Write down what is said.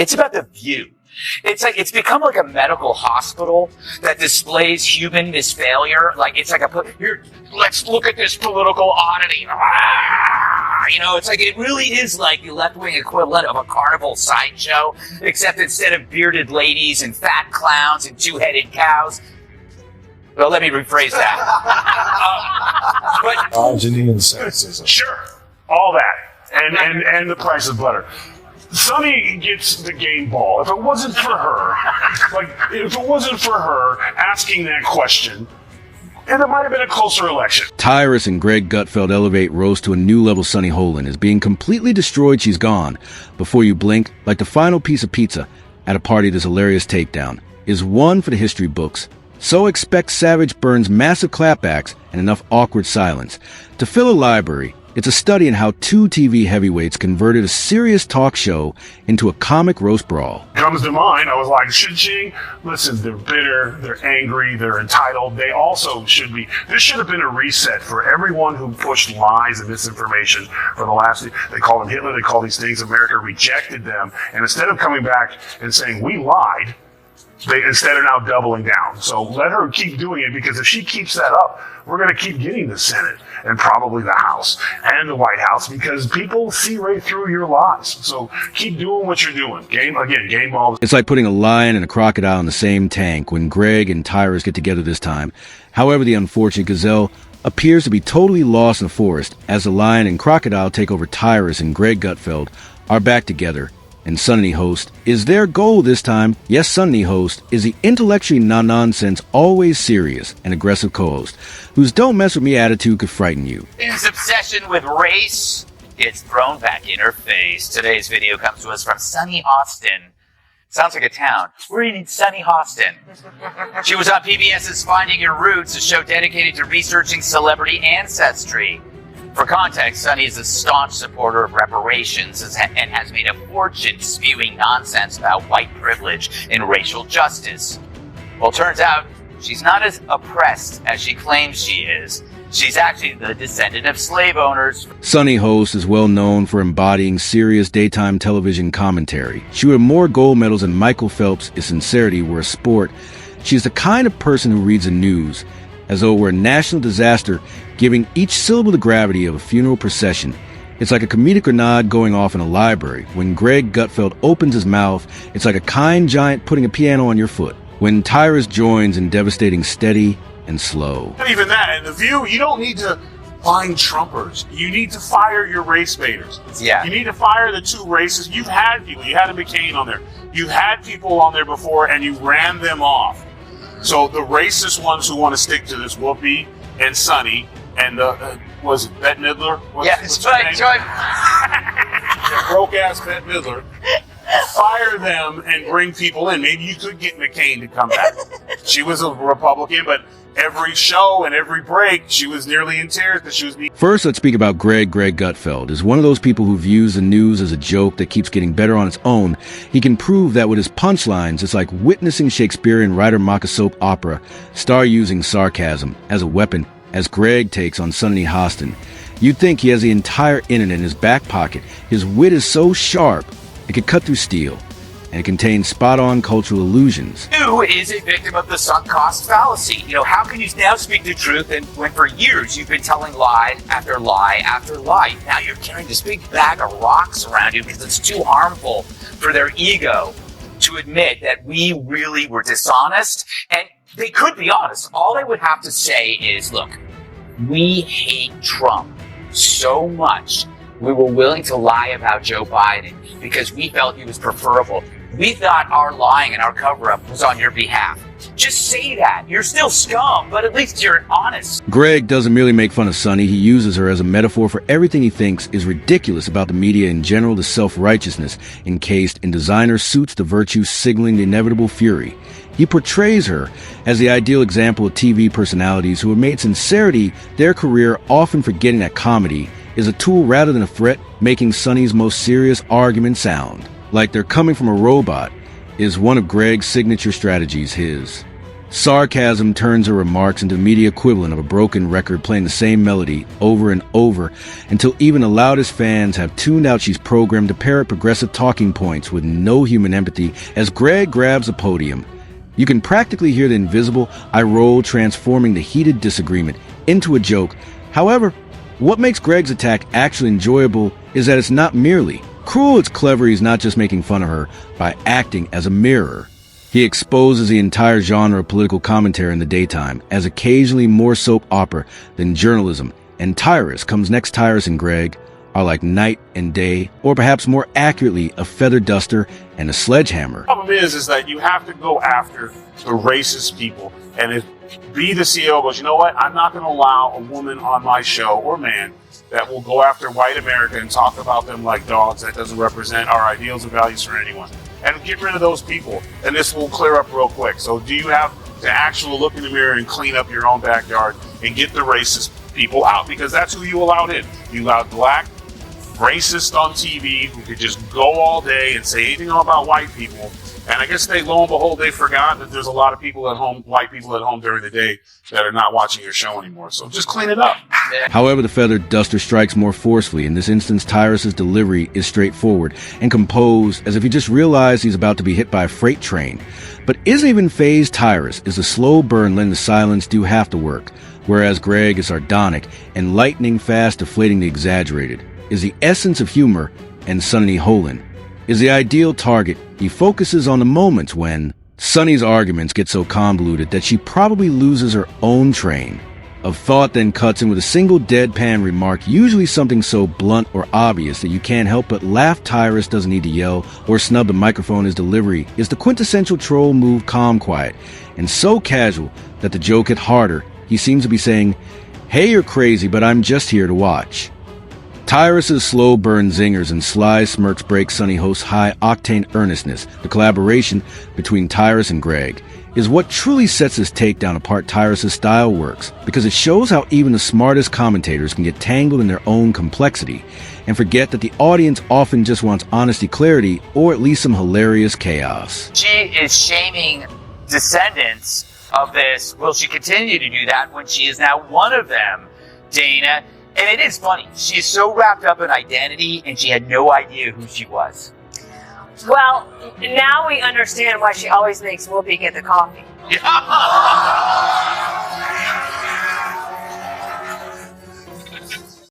It's about the view. It's like, it's become like a medical hospital that displays human misfailure. Like, it's like here, let's look at this political oddity. It's like, it really is like the left-wing equivalent of a carnival sideshow, except instead of bearded ladies and fat clowns and two-headed cows. Well, let me rephrase that. Misogyny and sexism. Sure. All that. And the price of butter. Sunny gets the game ball. If it wasn't for her, asking that question, and it might have been a closer election. Tyrus and Greg Gutfeld elevate Rose to a new level. Sunny Holland is being completely destroyed. She's gone. Before you blink, like the final piece of pizza at a party, this hilarious takedown is one for the history books. So expect Savage Burns' massive clapbacks and enough awkward silence to fill a library. It's a study in how two TV heavyweights converted a serious talk show into a comic roast brawl. Comes to mind, I was like, should she? Listen, they're bitter, they're angry, they're entitled. They also should be. This should have been a reset for everyone who pushed lies and misinformation for the last. They call them Hitler, they call these things. America rejected them. And instead of coming back and saying, we lied, they instead are now doubling down. So let her keep doing it, because if she keeps that up, we're going to keep getting the Senate and probably the House and the White House, because people see right through your lies. So keep doing what you're doing. Game ball. It's like putting a lion and a crocodile in the same tank when Greg and Tyrus get together this time. However, the unfortunate gazelle appears to be totally lost in the forest as the lion and crocodile take over. Tyrus and Greg Gutfeld are back together. And Sunny Host is their goal this time. Yes, Sunny Host is the intellectually non-nonsense, always serious and aggressive co-host whose don't mess with me attitude could frighten you. His obsession with race gets thrown back in her face. Today's video comes to us from Sunny Hostin. Sounds like a town. We're in Sunny Hostin. She was on PBS's Finding Your Roots, a show dedicated to researching celebrity ancestry. For context, Sunny is a staunch supporter of reparations and has made a fortune spewing nonsense about white privilege and racial justice. Well, turns out she's not as oppressed as she claims she is. She's actually the descendant of slave owners. Sunny Host is well known for embodying serious daytime television commentary. She would have more gold medals than Michael Phelps if sincerity were a sport. She's the kind of person who reads the news as though it were a national disaster, giving each syllable the gravity of a funeral procession. It's like a comedic grenade going off in a library. When Greg Gutfeld opens his mouth, it's like a kind giant putting a piano on your foot. When Tyrus joins in devastating steady and slow. Not even that. In The View, you don't need to find Trumpers. You need to fire your race baiters. Yeah. You need to fire the two races. You've had people. You had a McCain on there. You've had people on there before, and you ran them off. So the racist ones who want to stick to this, Whoopi and Sunny, and was it Bette Midler? Yes, right. Broke-ass Bette Midler. Fire them and bring people in. Maybe you could get McCain to come back. She was a Republican, but every show and every break, she was nearly in tears because she was being... First, let's speak about Greg Gutfeld. Is one of those people who views the news as a joke that keeps getting better on its own. He can prove that with his punchlines, it's like witnessing Shakespearean writer mock a soap opera, star using sarcasm as a weapon, as Greg takes on Sunny Hostin. You'd think he has the entire internet in his back pocket. His wit is so sharp, it could cut through steel, and it contains spot-on cultural illusions. Who is a victim of the sunk cost fallacy? How can you now speak the truth when for years you've been telling lie after lie after lie? Now you're carrying this big bag of rocks around you because it's too harmful for their ego to admit that we really were dishonest. And they could be honest. All they would have to say is, look, we hate Trump so much, we were willing to lie about Joe Biden because we felt he was preferable. We thought our lying and our cover-up was on your behalf. Just say that. You're still scum, but at least you're honest. Greg doesn't merely make fun of Sunny. He uses her as a metaphor for everything he thinks is ridiculous about the media in general, the self-righteousness encased in designer suits, the virtue signaling the inevitable fury. He portrays her as the ideal example of TV personalities who have made sincerity their career, often forgetting that comedy is a tool rather than a threat, making Sunny's most serious argument sound like they're coming from a robot is one of Greg's signature strategies. His Sarcasm turns her remarks into the media equivalent of a broken record playing the same melody over and over until even the loudest fans have tuned out she's programmed to parrot progressive talking points with no human empathy as Greg grabs a podium. You can practically hear the invisible eye roll transforming the heated disagreement into a joke. However, what makes Greg's attack actually enjoyable is that it's not merely cruel, it's clever. He's not just making fun of her by acting as a mirror. He exposes the entire genre of political commentary in the daytime as occasionally more soap opera than journalism, and Tyrus comes next. Tyrus and Greg are like night and day, or perhaps more accurately, a feather duster and a sledgehammer. The problem is that you have to go after the racist people, and if be the CEO goes, you know what, I'm not going to allow a woman on my show, or man, that will go after white America and talk about them like dogs. That doesn't represent our ideals and values for anyone. And get rid of those people, and this will clear up real quick. So do you have to actually look in the mirror and clean up your own backyard and get the racist people out? Because that's who you allowed in. You allowed black, racist on TV who could just go all day and say anything about white people. And I guess lo and behold, they forgot that there's a lot of people at home, white people at home during the day that are not watching your show anymore. So just clean it up. However, the feathered duster strikes more forcefully. In this instance, Tyrus's delivery is straightforward and composed as if he just realized he's about to be hit by a freight train. But isn't even phased. Tyrus is a slow burn letting the silence do half the work, whereas Greg is sardonic and lightning fast deflating the exaggerated. Is the essence of humor, and Sonny Holland is the ideal target. He focuses on the moments when Sonny's arguments get so convoluted that she probably loses her own train of thought, then cuts in with a single deadpan remark, usually something so blunt or obvious that you can't help but laugh. Tyrus doesn't need to yell or snub the microphone. His delivery is the quintessential troll move, calm, quiet, and so casual that the joke hit harder. He seems to be saying, "Hey, you're crazy, but I'm just here to watch." Tyrus's slow burn zingers and sly smirks break Sonny host's high-octane earnestness. The collaboration between Tyrus and Greg is what truly sets this takedown apart. Tyrus's style works because it shows how even the smartest commentators can get tangled in their own complexity and forget that the audience often just wants honesty, clarity, or at least some hilarious chaos. She is shaming descendants of this. Will she continue to do that when she is now one of them, Dana? And it is funny. She's so wrapped up in identity, and she had no idea who she was. Well, now we understand why she always makes Whoopi get the coffee.